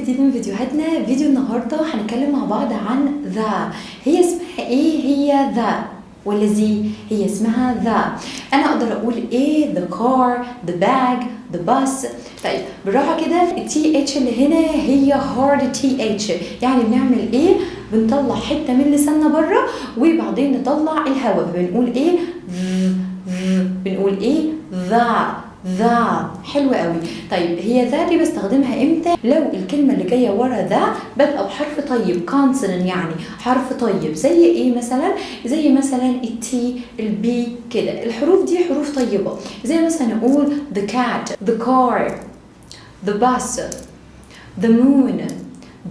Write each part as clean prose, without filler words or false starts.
جديد من فيديوهاتنا. فيديو النهارده هنتكلم مع بعض عن ذا. هي اسمها ايه؟ هي ذا ولا زي؟ هي اسمها ذا. انا اقدر اقول ايه؟ the car, the bag, the bus. طيب بالراحه كده، التي اتش اللي هنا هي هارد تي اتش، يعني بنعمل ايه؟ بنطلع حته من لساننا بره وبعدين نطلع الهواء، بنقول ايه؟ بنقول ايه؟ ذا. حلو قوي. طيب هي ذا دي بستخدمها امتى؟ لو الكلمه اللي جايه ورا ذا بادئه بحرف طيب، consonant، يعني حرف طيب. زي ايه مثلا؟ زي مثلا التي، البي، كده. الحروف دي حروف طيبه. زي مثلا نقول the cat, the car, the bus, the moon,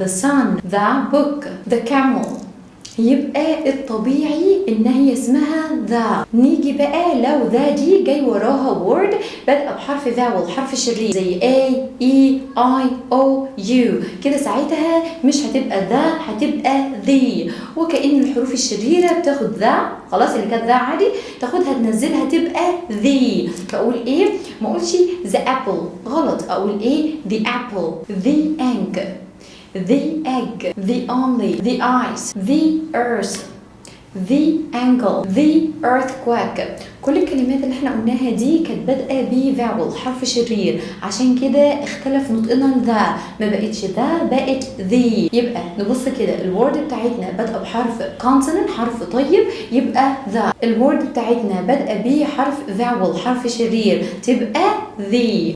the sun, the book, the camel. يبقى الطبيعي ان هي اسمها ذا. نيجي بقى لو ذا دي جاي وراها word بادئه بحرف vowel، حرف شرير، زي A, E, I, O, U، كده ساعتها مش هتبقى ذا، هتبقى ذي. وكأن الحروف الشريره بتاخد ذا، خلاص اللي كانت ذا عادي تاخدها تنزلها تبقى ذي. فاقول ايه؟ ما اقولش the apple، غلط. اقول ايه؟ the apple، the egg، the egg, the only, the ice, the earth, the angle, the earthquake. كل الكلمات اللي احنا قلناها دي كانت بادئه ب vowel، حرف شرير، عشان كده اختلف نطقنا ذا، ما بقتش ذا، بقت ذي. يبقى نبص كده، الورد بتاعتنا بادئه بحرف consonant، حرف طيب، يبقى ذا. الورد بتاعتنا بادئه بحرف vowel، حرف شرير، تبقى ذي.